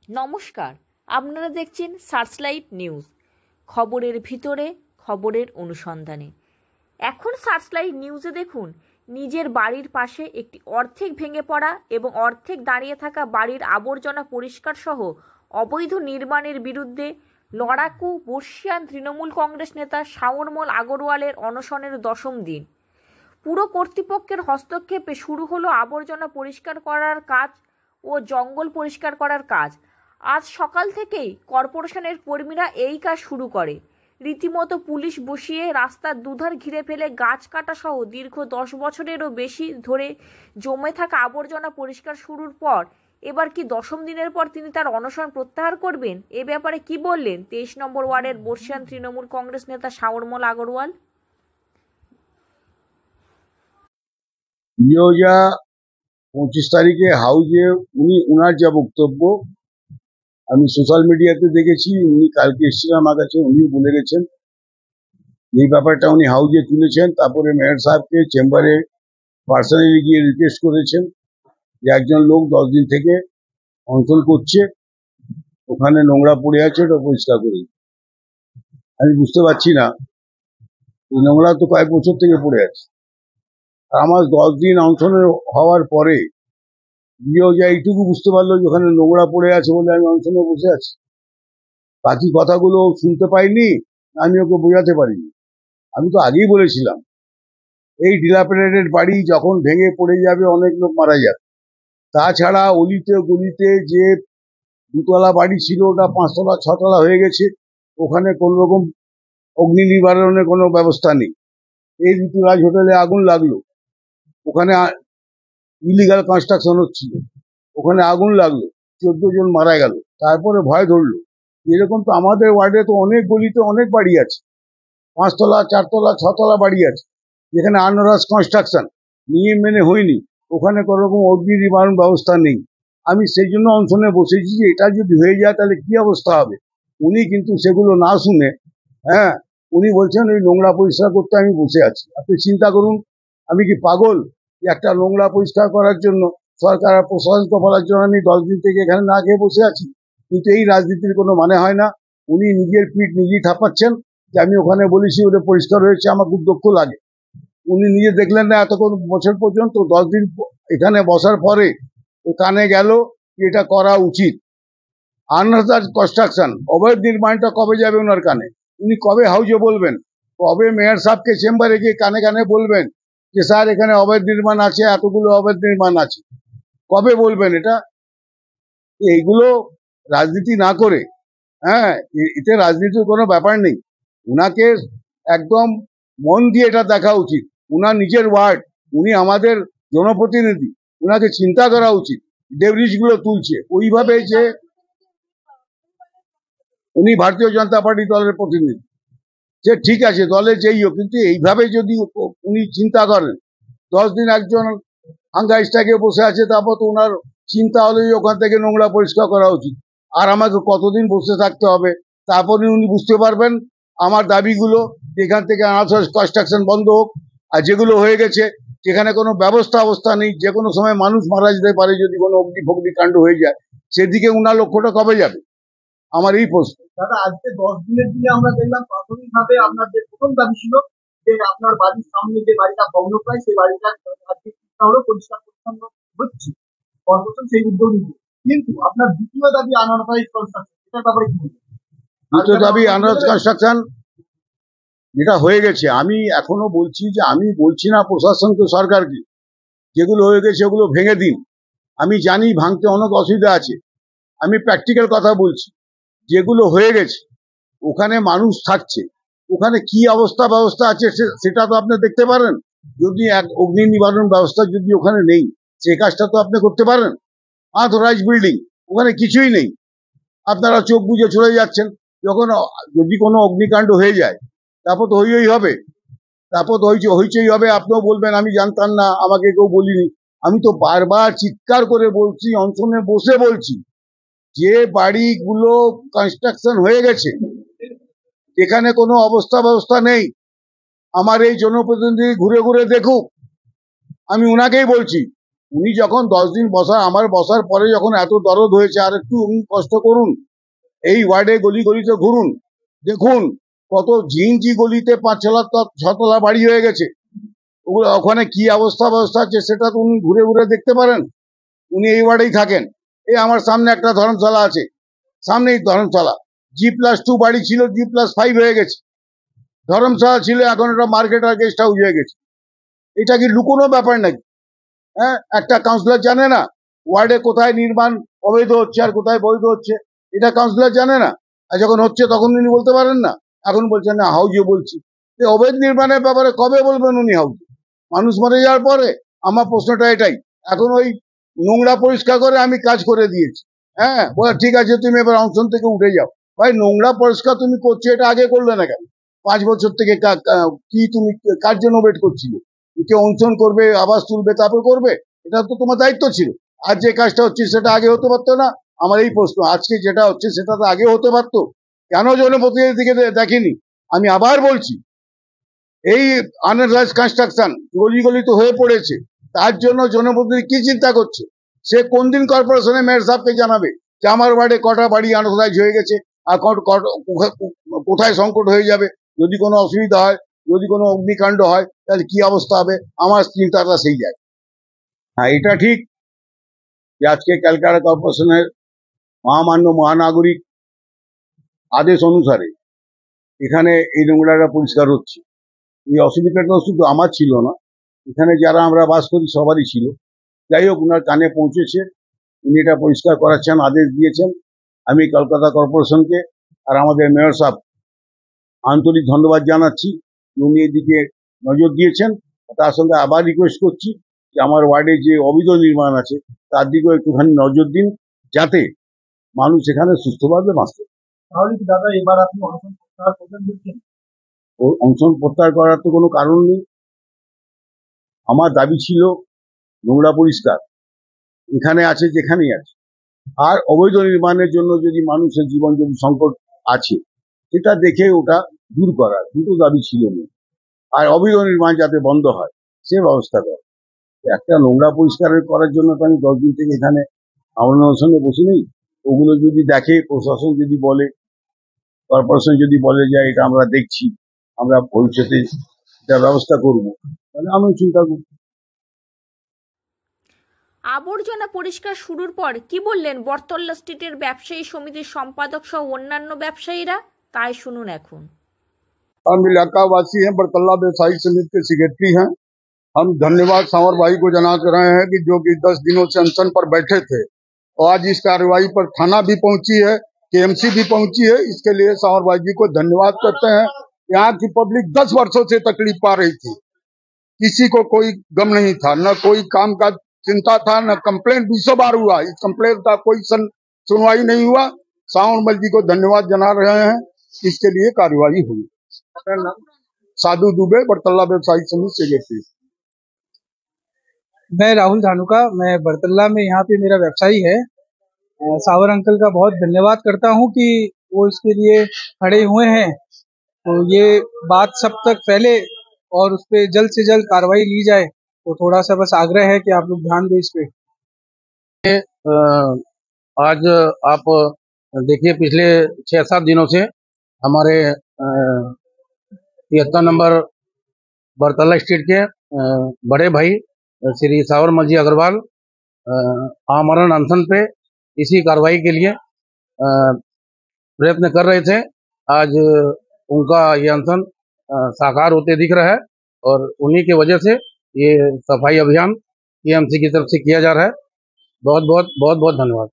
নমস্কার, আপনারা দেখছেন সার্চলাইট নিউজ। খবরের ভিতরে, খবরের অনুসন্ধানে। এখন সার্চলাইট নিউজে দেখুন, নিজের বাড়ির পাশে একটি অর্ধেক ভেঙে পড়া এবং অর্ধেক দাঁড়িয়ে থাকা বাড়ির আবর্জনা পরিষ্কার সহ অবৈধ নির্মাণের বিরুদ্ধে লড়াকু বর্ষিয়ান তৃণমূল কংগ্রেস নেতা শাওনমল আগরওয়ালের অনশনের 10ম দিন। পুরো কর্তৃপক্ষের হস্তক্ষেপে শুরু হলো আবর্জনা পরিষ্কার করার কাজ ও জঙ্গল পরিষ্কার করার কাজ। আজ সকাল থেকেই কর্পোরেশনের কর্মীরা এই কাজ শুরু করে। রীতিমতো পুলিশ বসিয়ে রাস্তার দুধার ঘিরে ফেলে গাছ কাটা সহ দীর্ঘ 10 বছরেরও বেশি ধরে জমে থাকা আবর্জনা পরিষ্কার শুরুর পর এবার কি 10ম দিনের পর তিনি তার অনশন প্রত্যাহার করবেন? এ ব্যাপারে কি বললেন 23 নম্বর ওয়ার্ডের বর্ষিয়ান তৃণমূল কংগ্রেস নেতা শাওনমল আগরওয়াল? যা 25 তারিখে হাউজে উনার যা বক্তব্য আমি সোশ্যাল মিডিয়াতে দেখেছি, উনি কালকে এসেছিলেন আমার কাছে, উনি বলে গেছেন এই ব্যাপারটা উনি হাউজে তুলেছেন। তারপরে মেয়র সাহেবকে চেম্বারে পার্সোনালি গিয়ে রিকোয়েস্ট করেছেন যে একজন লোক 10 দিন থেকে অনশন করছে, ওখানে নোংরা পড়ে আছে, ওটা পরিষ্কার করে দিন। আমি বুঝতে পারছি না, এই নোংরা তো কয়েক বছর থেকে পড়ে আছে। আমার 10 দিন অনশনের হওয়ার পরে যা এইটুকু বুঝতে পারলো যে ওখানে নোংরা পড়ে আছে বলে আমি অনশনে বসে আছি। বাকি কথাগুলো শুনতে পাইনি, আমি ওকে বোঝাতে পারিনি। আমি তো আগেই বলেছিলাম এই ডিলাপিডেটেড বাড়ি যখন ভেঙে পড়ে যাবে অনেক লোক মারা যাবে। তাছাড়া অলিতে গলিতে যে 2তলা বাড়ি ছিল ওটা 5তলা 6তলা হয়ে গেছে, ওখানে কোন রকম অগ্নি নিবারণের কোনো ব্যবস্থা নেই। এই ঋতুরাজ হোটেলে আগুন লাগলো, ওখানে ইলিগাল কনস্ট্রাকশন হচ্ছিল, ওখানে আগুন লাগলো, 14 জন মারা গেল। তারপরে ভয় ধরলো। এরকম তো আমাদের ওয়ার্ডে তো অনেক গলিতে অনেক বাড়ি আছে, 5তলা 4তলা 6তলা বাড়ি আছে, যেখানে আনরাস কনস্ট্রাকশন নিয়ম মেনে হয়নি, ওখানে কোনো রকম অগ্নি নিবারণ ব্যবস্থা নেই। আমি সেই জন্য অনশনে বসেছি যে এটা যদি হয়ে যায় তাহলে কি অবস্থা হবে। উনি কিন্তু সেগুলো না শুনে, হ্যাঁ, উনি বলছেন ওই নোংরা পরিষ্কার করতে আমি বসে আছি। আপনি চিন্তা করুন, আমি কি পাগল যে একটা নোংরা পরিষ্কার করার জন্য সরকার আর প্রশাসনকে বলার জন্য আমি 10 দিন থেকে এখানে না খেয়ে বসে আছি? কিন্তু এই রাজনীতির কোনো মানে হয় না। উনি নিজের পিঠ নিজেই ঠাপাচ্ছেন যে আমি ওখানে বলেছি ওটা পরিষ্কার হয়েছে, আমার খুব দুঃখ লাগে। উনি নিজে দেখলেন না এতক্ষণ বছর পর্যন্ত, 10 দিন এখানে বসার পরে ও কানে গেল এটা করা উচিত। আনরাস কনস্ট্রাকশন অবৈধ নির্মাণটা কবে যাবে ওনার কানে? উনি কবে হাউজে বলবেন? কবে মেয়র সাহেবকে চেম্বারে গিয়ে কানে কানে বলবেন যে স্যার এখানে অবৈধ নির্মাণ আছে, এতগুলো অবৈধ নির্মাণ আছে? কবে বলবেন এটা? এইগুলো রাজনীতি না করে, হ্যাঁ, এতে রাজনীতির কোনো ব্যাপার নেই। উনাকে একদম মন দিয়ে এটা দেখা উচিত। উনার নিজের ওয়ার্ড, উনি আমাদের জনপ্রতিনিধি, উনাকে চিন্তা করা উচিত। ডেবরিজ গুলো তুলছে ওইভাবে যে উনি ভারতীয় জনতা পার্টি দলের প্রতিনিধি, সে ঠিক আছে দলে যেই হোক, কিন্তু এইভাবে যদি উনি চিন্তা করেন, 10 দিন একজন হাঙ্গাইস্টাকে বসে আছে, তারপর তো ওনার চিন্তা হলো যে ওখান থেকে নোংরা পরিষ্কার করা উচিত। আর আমাকে কতদিন বসে থাকতে হবে? তারপরে উনি বুঝতে পারবেন আমার দাবিগুলো, এখান থেকে আনরাস কনস্ট্রাকশন বন্ধ হোক, আর যেগুলো হয়ে গেছে যেখানে কোনো অবস্থা নেই, যে কোনো সময় মানুষ মারা যেতে পারে যদি কোনো অগ্নি কাণ্ড হয়ে যায়, সেদিকে উনার লক্ষ্যটা কবে যাবে? আমার এই প্রশ্ন। দাদা, আজকে 10 দিনের দিনে আমরা দেখলাম প্রাথমিকভাবে আপনার যে প্রথম দাবি ছিল যে আপনার বাড়ির সামনে যে বাড়িটা ভগ্নপ্রায় সেই বাড়িটা আজকে হলো পরিষ্কার পরিচ্ছন্ন হচ্ছে, কর্পোরেশন সেই উদ্যোগ নিচ্ছে। কিন্তু আপনার দ্বিতীয় দাবি আনঅথরাইজড কনস্ট্রাকশন, এটার ব্যাপারে কি বলবেন? দ্বিতীয় দাবি আনরাস কনস্ট্রাকশন যেটা হয়ে গেছে, আমি এখনো বলছি যে আমি বলছি না প্রশাসনকে, সরকারকে, যেগুলো হয়ে গেছে ওগুলো ভেঙে দিন। আমি জানি ভাঙতে অনেক অসুবিধা আছে, আমি প্র্যাকটিক্যাল কথা বলছি। যেগুলো হয়ে গেছে ওখানে মানুষ থাকছে, ওখানে কি ব্যবস্থা আছে সেটা তো আপনি দেখতে পারেন। যদি এক অগ্নি নিবারণ ব্যবস্থা যদি ওখানে নেই, সেই কাজটা তো আপনি করতে পারেন। আনঅথরাইজড বিল্ডিং, ওখানে কিছুই নেই, আপনারা চোখ বুজে চলে যাচ্ছেন। যখন যদি কোনো অগ্নিকাণ্ড হয়ে যায় তারপর তো হইই হবে, তারপর তো হইচই হবে, আপনিও বলবেন আমি জানতাম না, আমাকে কেউ বলিনি। আমি তো বারবার চিৎকার করে বলছি, অনশনে বসে বলছি, যে বাড়িগুলো কনস্ট্রাকশন হয়ে গেছে এখানে কোনো ব্যবস্থা নেই, আমার এই জনপ্রতিনিধি ঘুরে ঘুরে দেখুক। আমি উনাকেই বলছি উনি যখন 10 দিন আমার বসার পরে যখন এত দরদ হয়েছে, আর একটু উনি কষ্ট করুন, এই ওয়ার্ডে গলি গলিতে ঘুরুন, দেখুন কত ঝিঞ্জি গলিতে 5-6 তলা বাড়ি হয়ে গেছে। ওগুলো ওখানে কি অবস্থা আছে সেটা তো উনি ঘুরে ঘুরে দেখতে পারেন। উনি এই ওয়ার্ডেই থাকেন। এই আমার সামনে একটা ধর্মশালা আছে, সামনেই ধর্মশালা। G+2 বাড়ি ছিল, G+5 হয়ে গেছে। ধর্মশালা ছিল, এখন একটা মার্কেট আর গেস্ট হাউস হয়ে গেছে। এটা কি লুকোনো ব্যাপার নাকি? হ্যাঁ, একটা কাউন্সিলর জানে না ওয়ার্ডে কোথায় নির্মাণ অবৈধ হচ্ছে আর কোথায় বৈধ হচ্ছে? এটা কাউন্সিলর জানে না? আর যখন হচ্ছে তখন উনি বলতে পারেন না? এখন বলছেন না হাউজে বলছি। অবৈধ নির্মাণের ব্যাপারে কবে বলবেন উনি হাউজে? মানুষ মরে যাওয়ার পরে? আমার প্রশ্নটা এটাই। এখন ওই নোংরা পরিষ্কার করে আমি কাজ করে দিয়েছি। হ্যাঁ, বলে ঠিক আছে তুমি এবার অনশন থেকে উঠে যাও। ভাই, নোংরা পরিষ্কার তুমি করছো, এটা আগে করলে না কেন? 5 বছর থেকে কি তুমি কার জন্য ওয়েট করছিলে? কে অনশন করবে, আবাস তুলবে, তারপর করবে? এটা তো তোমার দায়িত্ব ছিল। আর যে কাজটা হচ্ছে সেটা আগে হতে পারতো না? আমার এই প্রশ্ন, আজকে যেটা হচ্ছে সেটা তো আগে হতে পারতো, কেন জনপ্রতিনিধি দিকে দেখেনি? আমি আবার বলছি, এই আনঅথরাইজ কনস্ট্রাকশন গলি গলিতে হয়ে পড়েছে, তার জন্য জনপ্রতিনিধি কি চিন্তা করছে? সে কোন দিন কর্পোরেশনের মেয়র সাহেবকে জানাবে যে আমার ওয়ার্ডে কটা বাড়ি আনঅথরাইজ হয়ে গেছে, আর কোথায় সংকট হয়ে যাবে, যদি কোনো অসুবিধা হয়, যদি কোনো অগ্নিকাণ্ড হয়, তাহলে কি অবস্থা হবে? আমার চিন্তাটা সেই যায়। হ্যাঁ, এটা ঠিক যে আজকে ক্যালকাটা কর্পোরেশনের মহামান্য মহানাগরিক আদেশ অনুসারে এখানে এই নোংরাটা পরিষ্কার হচ্ছে। এই অসুবিধাটা শুধু আমার ছিল না, এখানে যারা আমরা বাস করি সবারই ছিল। যাই হোক, উনার কানে পৌঁছেছে, উনি এটা পরিষ্কার করাচ্ছেন, আদেশ দিয়েছেন। আমি কলকাতা কর্পোরেশনকে আর আমাদের মেয়র সাহেব আন্তরিক ধন্যবাদ জানাচ্ছি। উনি এদিকে নজর দিয়েছেন। তার সঙ্গে আবার রিকোয়েস্ট করছি যে আমার ওয়ার্ডে যে অবৈধ নির্মাণ আছে তার দিকেও একটুখানি নজর দিন, যাতে মানুষ এখানে সুস্থভাবে বাঁচতে পারে। তাহলে কি দাদা এবার আপনি অনশন প্রত্যাহার করবেন বলছেন? অনশন প্রত্যাহার করার তো কোনো কারণ নেই। আমার দাবি ছিল নোংরা পরিষ্কার এখানে আছে যেখানেই আছে, আর অবৈধ নির্মাণের জন্য যদি মানুষের জীবন যদি সংকট আছে সেটা দেখে ওটা দূর করার দুটো দাবি ছিল না। আর অবৈধ নির্মাণ যাতে বন্ধ হয় সে ব্যবস্থা করে। একটা নোংরা পরিষ্কার করার জন্য তো আমি 10 দিন থেকে এখানে আমার সঙ্গে বসে নেই। ওগুলো যদি দেখে, প্রশাসন যদি বলে, কর্পোরেশন যদি বলে যে এটা আমরা দেখছি, আমরা ভবিষ্যতে এটা ব্যবস্থা করব, তাহলে আমি চিন্তা করব। আবর্জনা পরিষ্কার শুরুর পর কি বললেন বটতলা স্ট্রিটের ব্যবসায়ী সমিতির সম্পাদক সহ অন্যান্য ব্যবসায়ীরা? তাই শুনুন এখন। हम इलाकावासी हैं, बड़तल्ला व्यवसायिक समिति के सेक्रेटरी हैं। हम धन्यवाद सांवर भाई को जना रहे हैं कि जो कि 10 दिनों से अनशन पर बैठे थे, और आज इस कार्रवाई पर थाना भी पहुंची है, केएमसी भी पहुंची है। इसके लिए सांवर भाई जी को धन्यवाद करते हैं। यहाँ की पब्लिक 10 वर्षों से तकलीफ पा रही थी, किसी को कोई गम नहीं था, न कोई काम का चिंता था, न कंप्लेंट 20 बार हुआ, इस कंप्लेंट का कोई सुनवाई नहीं हुआ। सांवर भाई जी को धन्यवाद जना रहे हैं, इसके लिए कार्रवाई हुई। আপনার নাম? साधु दुबे, बड़तल्ला व्यवसायिक समिति सेक्रेटरी। मैं राहुल धानुका, मैं बड़तल्ला में यहाँ पे मेरा व्यवसायी है। सावर अंकल का बहुत धन्यवाद करता हूँ कि वो इसके लिए खड़े हुए हैं। तो ये बात सब तक फैले और उस पर जल्द से जल्द कार्रवाई ली जाए, तो थोड़ा सा बस आग्रह है कि आप लोग ध्यान दें इस पे। आज आप देखिए, पिछले 6-7 दिनों से हमारे 73 नंबर बड़तल्ला स्ट्रीट के बड़े भाई श्री सावरमल जी अग्रवाल आमरण अनशन पे इसी कार्रवाई के लिए प्रयत्न कर रहे थे। आज उनका ये अनशन साकार होते दिख रहा है, और उन्हीं के वजह से ये सफाई अभियान केएमसी की तरफ से किया जा रहा है। बहुत बहुत धन्यवाद।